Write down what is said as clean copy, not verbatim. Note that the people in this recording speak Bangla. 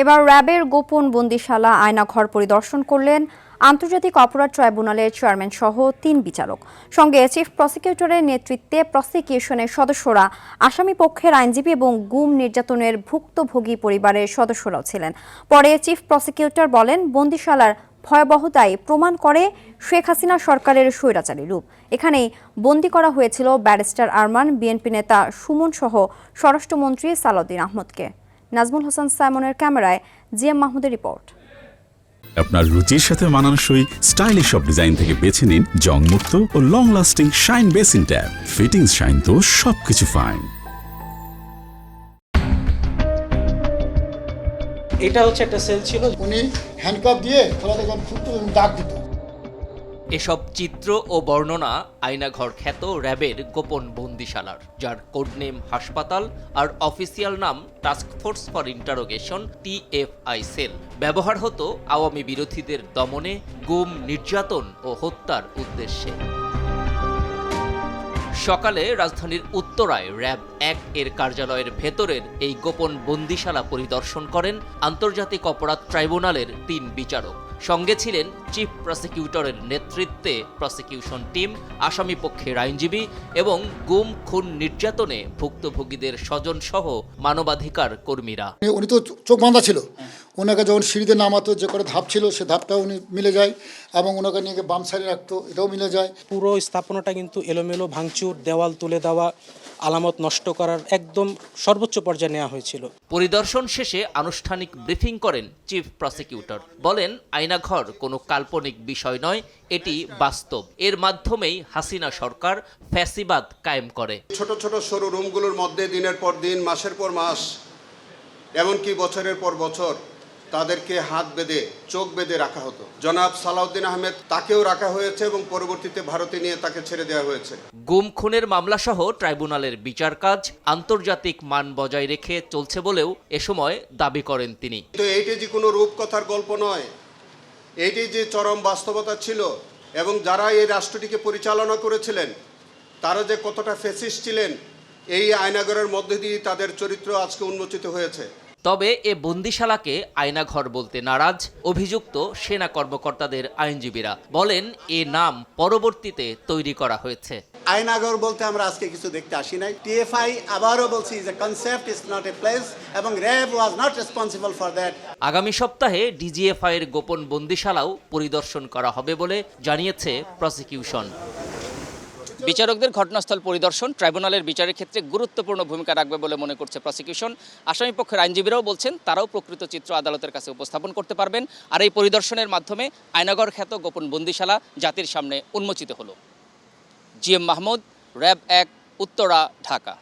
এবার র্যাবের গোপন বন্দিশালা আয়নাঘর পরিদর্শন করলেন আন্তর্জাতিক অপরাধ ট্রাইব্যুনালের চেয়ারম্যান সহ 3 বিচারক। সঙ্গে চিফ প্রসিকিউটরের নেতৃত্বে প্রসিকিউশনের সদস্যরা, আসামি পক্ষের আইনজীবী এবং গুম নির্যাতনের ভুক্তভোগী পরিবারের সদস্যরাও ছিলেন। পরে চিফ প্রসিকিউটর বলেন, বন্দিশালার ভয়াবহতাই প্রমাণ করে শেখ হাসিনা সরকারের স্বৈরাচারী রূপ। এখানেই বন্দী করা হয়েছিল ব্যারিস্টার আরমান, বিএনপি নেতা সুমন সহ স্বরাষ্ট্রমন্ত্রী সালাউদ্দিন আহমদকে। নাজমুল হোসেন সাইমনের ক্যামেরায় জিএম মাহমুদের রিপোর্ট। আপনার রুচির সাথে মানানসই স্টাইলিশ সব ডিজাইন থেকে বেছে নিন জংমুক্ত ও long lasting shine basin tap. Fittings shine তো সবকিছু ফাইন। এটা হচ্ছে একটা সেল ছিল, উনি হ্যান্ডকাপ দিয়ে খোলাতে ডাক দিত। এসব চিত্র ও বর্ণনা আয়নাঘর খ্যাত র্যাবের গোপন বন্দিশালার, যার কোডনেম হাসপাতাল আর অফিসিয়াল নাম task force for interrogation TFI cell. ব্যবহার হতো আওয়ামী বিরোধীদের দমনে, গুম, নির্যাতন ও হত্যার উদ্দেশ্যে। সকালে রাজধানীর উত্তরায় র্যাব 1 এর কার্যালয়ের ভেতরের এই গোপন বন্দিশালা পরিদর্শন করেন আন্তর্জাতিক অপরাধ ট্রাইব্যুনালের 3 বিচারক। সঙ্গে ছিলেন চিফ প্রসিকিউটরের নেতৃত্বে প্রসিকিউশন টিম, আসামি পক্ষের আইনজীবী এবং গুম, খুন, নির্যাতনে ভুক্তভোগীদের স্বজন সহ মানবাধিকার কর্মীরা। উনি তো চোখ বাঁধা ছিল, ওনাকে যখন সিঁড়িতে নামাতো যে করে ধাপ ছিল সে ধাপটাও উনি মিলে যায়, এবং ওনাকে নিয়ে বাম সাইডে রাখতো, এটাও মিলে যায়। পুরো স্থাপনাটা কিন্তু এলোমেলো, ভাঙচুর, দেওয়াল তুলে দেওয়া, আলামত নষ্ট করার একদম সর্বোচ্চ পর্যায়ে নেওয়া হয়েছিল। পরিদর্শন শেষে আনুষ্ঠানিক ব্রিফিং করেন চিফ প্রসিকিউটর। বলেন, আয়নাঘর কোনো কাল্পনিক বিষয় নয়, এটি বাস্তব। এর মাধ্যমেই হাসিনা সরকার ফ্যাসিবাদ কায়েম করে। ছোট ছোট সরু রুমগুলোর মধ্যে দিনের পর দিন, মাসের পর মাস, এমনকি বছরের পর বছর তাদেরকে হাত বেঁধে, চোখ বেঁধে রাখা হতো। জনাব সালাউদ্দিন আহমেদ, তাকেও রাখা হয়েছে এবং পরবর্তীতে ভারতে নিয়ে তাকে ছেড়ে দেওয়া হয়েছে। গুম, খুনের মামলাসহ ট্রাইব্যুনালের বিচার কাজ আন্তর্জাতিক মান বজায় রেখে চলছে বলেও এ সময় দাবি করেন তিনি। তো এইটি যে কোনো রূপকথার গল্প নয়, এইটি যে চরম বাস্তবতা ছিল, এবং যারা এই রাষ্ট্রটিকে পরিচালনা করেছিলেন তারা যে কতটা ফ্যাসিস্ট ছিলেন, এই আয়নাঘরের মধ্যে দিয়ে তাদের চরিত্র আজকে উন্মোচিত হয়েছে। তবে এ বন্দিশালাকে আয়নাঘর বলতে নারাজ অভিযুক্ত সেনা কর্মকর্তাদের আইনজীবীরা। বলেন, এ নাম পরবর্তীতে তৈরি করা হয়েছে। আয়নাঘর বলতে আমরা আজকে কিছু দেখতে আসি নাই। TFI আবারও বলছি, is a concept, is not a place, এবং RAB was not responsible for that. আগামী সপ্তাহে DGFI এর গোপন বন্দিশালাও পরিদর্শন করা হবে বলে জানিয়েছে প্রসিকিউশন। বিচারকদের ঘটনাস্থল পরিদর্শন ট্রাইব্যুনালের বিচারের ক্ষেত্রে গুরুত্বপূর্ণ ভূমিকা রাখবে বলে মনে করছে প্রসিকিউশন। আসামি পক্ষের আইনজীবীরাও বলছেন, তারাও প্রকৃত চিত্র আদালতের কাছে উপস্থাপন করতে পারবেন। আর এই পরিদর্শনের মাধ্যমে আয়নাঘর খ্যাত গোপন বন্দিশালা জাতির সামনে উন্মোচিত হলো। GM Mahmud, RAB 1, Uttara, Dhaka.